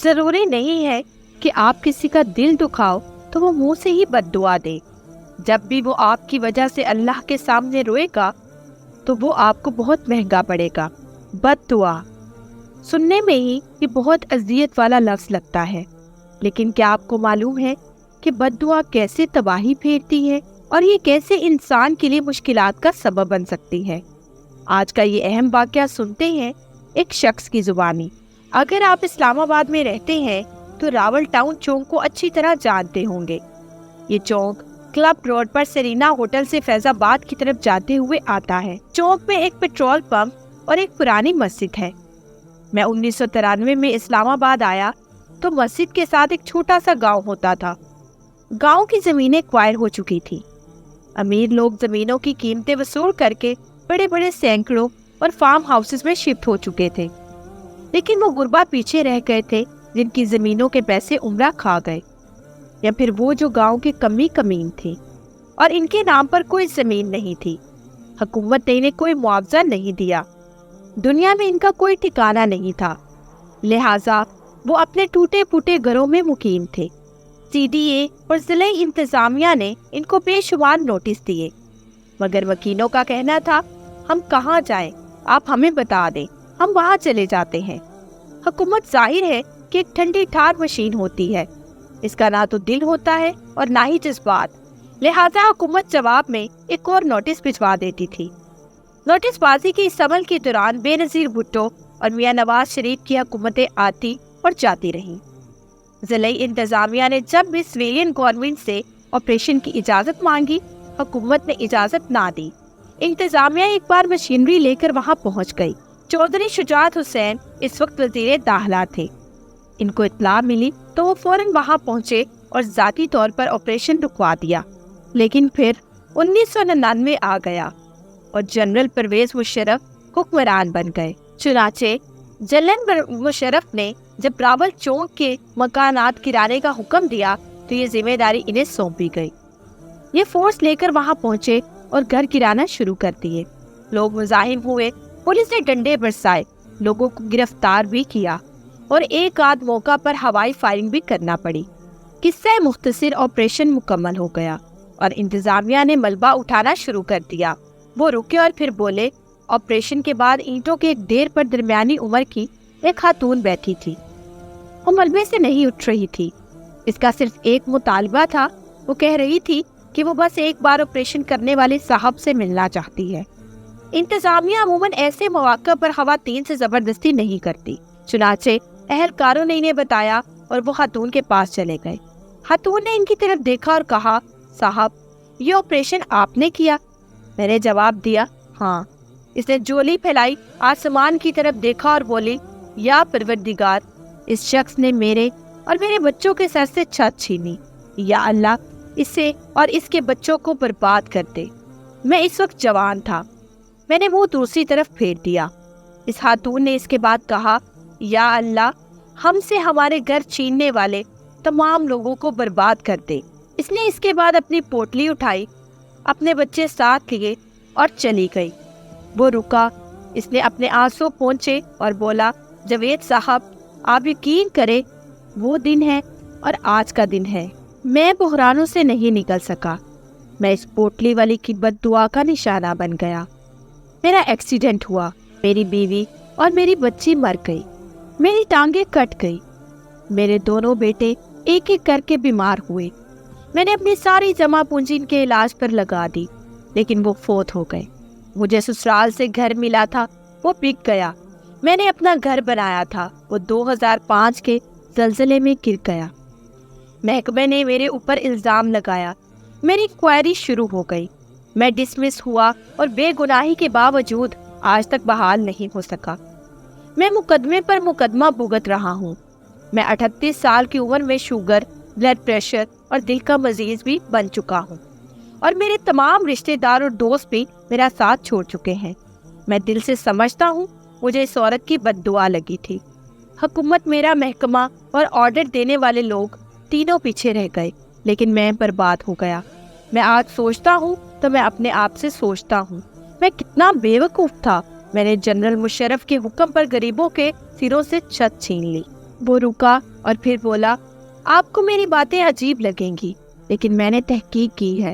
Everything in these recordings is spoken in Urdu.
ضروری نہیں ہے کہ آپ کسی کا دل دکھاؤ تو وہ منہ سے ہی بد دعا دے۔ جب بھی وہ آپ کی وجہ سے اللہ کے سامنے روئے گا تو وہ آپ کو بہت مہنگا پڑے گا۔ بد دعا سننے میں ہی یہ بہت اذیت والا لفظ لگتا ہے، لیکن کیا آپ کو معلوم ہے کہ بد دعا کیسے تباہی پھیرتی ہے اور یہ کیسے انسان کے لیے مشکلات کا سبب بن سکتی ہے؟ آج کا یہ اہم واقعہ سنتے ہیں ایک شخص کی زبانی۔ اگر آپ اسلام آباد میں رہتے ہیں تو راول ٹاؤن چوک کو اچھی طرح جانتے ہوں گے۔ یہ چوک کلب روڈ پر سرینا ہوٹل سے فیض آباد کی طرف جاتے ہوئے آتا ہے۔ چوک میں ایک پیٹرول پمپ اور ایک پرانی مسجد ہے۔ میں 1993 میں اسلام آباد آیا تو مسجد کے ساتھ ایک چھوٹا سا گاؤں ہوتا تھا۔ گاؤں کی زمینیں ایکوائر ہو چکی تھی۔ امیر لوگ زمینوں کی قیمتیں وصول کر کے بڑے بڑے سینکڑوں اور فارم ہاؤسز میں شفٹ ہو چکے تھے، لیکن وہ غربا پیچھے رہ گئے تھے جن کی زمینوں کے پیسے عمرہ کھا گئے، یا پھر وہ جو گاؤں کے کمی کمین تھے اور ان کے نام پر کوئی زمین نہیں تھی۔ حکومت نے انہیں کوئی معاوضہ نہیں دیا، دنیا میں ان کا کوئی ٹھکانہ نہیں تھا، لہٰذا وہ اپنے ٹوٹے پھوٹے گھروں میں مقیم تھے۔ سی ڈی اے اور ضلع انتظامیہ نے ان کو بے شمار نوٹس دیے، مگر وکیلوں کا کہنا تھا ہم کہاں جائیں، آپ ہمیں بتا دیں، ہم وہاں چلے جاتے ہیں۔ حکومت ظاہر ہے کہ ایک ٹھنڈی ٹھار مشین ہوتی ہے، اس کا نہ تو دل ہوتا ہے اور نہ ہی جذبات، لہٰذا حکومت جواب میں ایک اور نوٹس بھجوا دیتی تھی۔ نوٹس بازی کے اس عمل کے دوران بے نظیر بھٹو اور میاں نواز شریف کی حکومتیں آتی اور جاتی رہیں۔ ضلع انتظامیہ نے جب بھی سویلین گورنمنٹ سے آپریشن کی اجازت مانگی، حکومت نے اجازت نہ دی۔ انتظامیہ ایک بار مشینری لے کر وہاں پہنچ گئی۔ چودھری شجاعت حسین اس وقت وزیر داخلہ تھے۔ ان کو اطلاع ملی تو وہ فوراً وہاں پہنچے اور ذاتی طور پر آپریشن رکوا دیا، لیکن پھر 1999 آ گیا اور جنرل پرویز مشرف حکمران بن گئے۔ چنانچہ جنرل مشرف نے جب راول چوک کے مکانات گرانے کا حکم دیا تو یہ ذمہ داری انہیں سونپی گئی۔ یہ فورس لے کر وہاں پہنچے اور گھر گرانا شروع کر دیے۔ لوگ مزاحم ہوئے، پولیس نے ڈنڈے برسائے، لوگوں کو گرفتار بھی کیا اور ایک آدھ موقع پر ہوائی فائرنگ بھی کرنا پڑی۔ قصہ مختصر آپریشن مکمل ہو گیا اور انتظامیہ نے ملبہ اٹھانا شروع کر دیا۔ وہ رکے اور پھر بولے، آپریشن کے بعد اینٹوں کے ایک ڈھیر پر درمیانی عمر کی ایک خاتون بیٹھی تھی۔ وہ ملبے سے نہیں اٹھ رہی تھی۔ اس کا صرف ایک مطالبہ تھا، وہ کہہ رہی تھی کہ وہ بس ایک بار آپریشن کرنے والے صاحب سے ملنا چاہتی ہے۔ انتظامیہ عموماً ایسے مواقع پر خواتین سے زبردستی نہیں کرتی، چنانچہ اہلکاروں نے انہیں بتایا اور وہ خاتون کے پاس چلے گئے۔ خاتون نے ان کی طرف دیکھا اور کہا، صاحب یہ آپریشن آپ نے کیا؟ میں نے جواب دیا، ہاں۔ اس نے جولی پھیلائی، آسمان کی طرف دیکھا اور بولی، یا پروردگار، اس شخص نے میرے اور میرے بچوں کے سر سے چھت چھینی، یا اللہ اسے اور اس کے بچوں کو برباد کر دے۔ میں اس وقت جوان تھا، میں نے منہ دوسری طرف پھیر دیا۔ اس خاتون نے اس کے بعد کہا، یا اللہ ہم سے ہمارے گھر چھیننے والے تمام لوگوں کو برباد کر دے۔ اس نے اس کے بعد اپنی پوٹلی اٹھائی، اپنے بچے ساتھ لیے اور چلی گئی۔ وہ رکا، اس نے اپنے آنسو پونچھے اور بولا، جاوید صاحب آپ یقین کریں وہ دن ہے اور آج کا دن ہے، میں بحرانوں سے نہیں نکل سکا، میں اس پوٹلی والی کی بد دعا کا نشانہ بن گیا۔ میرا ایکسیڈنٹ ہوا، میری بیوی اور میری بچی مر گئی، میری ٹانگیں کٹ گئی، میرے دونوں بیٹے ایک ایک کر کے بیمار ہوئے۔ میں نے اپنی ساری جمع پونجی ان کے علاج پر لگا دی، لیکن وہ فوت ہو گئے۔ مجھے سسرال سے گھر ملا تھا، وہ بک گیا۔ میں نے اپنا گھر بنایا تھا، وہ 2005 کے زلزلے میں گر گیا۔ محکمے نے میرے اوپر الزام لگایا، میری انکوائری شروع ہو گئی، میں ڈسمس ہوا اور بے گناہی کے باوجود آج تک بحال نہیں ہو سکا۔ میں مقدمے پر مقدمہ بھگت رہا ہوں۔ میں 38 سال کی عمر میں شوگر، بلڈ پریشر اور دل کا مریض بھی بن چکا ہوں، اور میرے تمام رشتہ دار اور دوست بھی میرا ساتھ چھوڑ چکے ہیں۔ میں دل سے سمجھتا ہوں مجھے اس عورت کی بد دعا لگی تھی۔ حکومت، میرا محکمہ اور آرڈر دینے والے لوگ تینوں پیچھے رہ گئے، لیکن میں برباد ہو گیا۔ میں آج سوچتا ہوں تو میں اپنے آپ سے سوچتا ہوں میں کتنا بے وقوف تھا۔ میں نے جنرل مشرف کے حکم پر غریبوں کے سروں سے چھت چھین لی۔ وہ رکا اور پھر بولا، آپ کو میری باتیں عجیب لگیں گی، لیکن میں نے تحقیق کی ہے،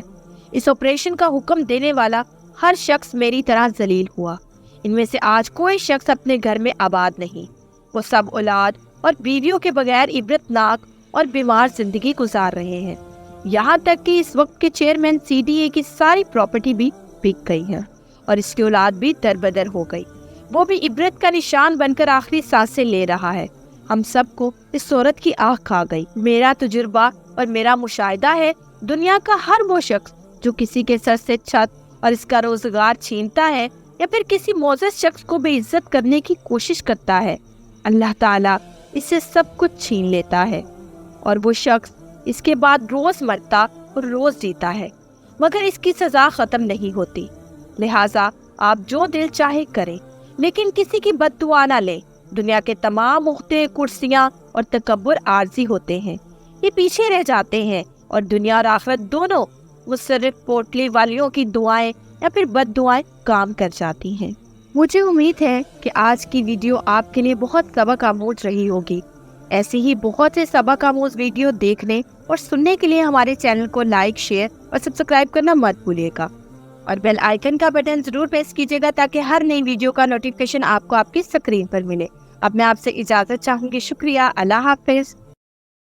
اس آپریشن کا حکم دینے والا ہر شخص میری طرح ذلیل ہوا۔ ان میں سے آج کوئی شخص اپنے گھر میں آباد نہیں، وہ سب اولاد اور بیویوں کے بغیر عبرت ناک اور بیمار زندگی گزار رہے ہیں، یہاں تک کہ اس وقت کے چیئرمین CDA کی ساری پراپرٹی بھی بک گئی ہے اور اس کی اولاد بھی دربدر ہو گئی، وہ بھی عبرت کا نشان بن کر آخری سانسیں لے رہا ہے۔ ہم سب کو اس صورت کی آنکھ کھا گئی۔ میرا تجربہ اور میرا مشاہدہ ہے، دنیا کا ہر وہ شخص جو کسی کے سر سے چھت اور اس کا روزگار چھینتا ہے یا پھر کسی معزز شخص کو بے عزت کرنے کی کوشش کرتا ہے، اللہ تعالیٰ اس سے سب کچھ چھین لیتا ہے، اور وہ شخص اس کے بعد روز مرتا اور روز جیتا ہے، مگر اس کی سزا ختم نہیں ہوتی۔ لہٰذا آپ جو دل چاہے کریں، لیکن کسی کی بد دعا نہ لیں۔ دنیا کے تمام عہدے، کرسیاں اور تکبر عارضی ہوتے ہیں، یہ پیچھے رہ جاتے ہیں، اور دنیا اور آخرت دونوں مصرف پوٹلی والیوں کی دعائیں یا پھر بد دعائیں کام کر جاتی ہیں۔ مجھے امید ہے کہ آج کی ویڈیو آپ کے لیے بہت سبق آموز رہی ہوگی۔ ایسی ہی بہت سے سبق آموز ویڈیو دیکھنے اور سننے کے لیے ہمارے چینل کو لائک، شیئر اور سبسکرائب کرنا مت بھولیے گا، اور بیل آئیکن کا بٹن ضرور پریس کیجیے گا تاکہ ہر نئی ویڈیو کا نوٹیفیکیشن آپ کو آپ کی اسکرین پر ملے۔ اب میں آپ سے اجازت چاہوں گی۔ شکریہ، اللہ حافظ۔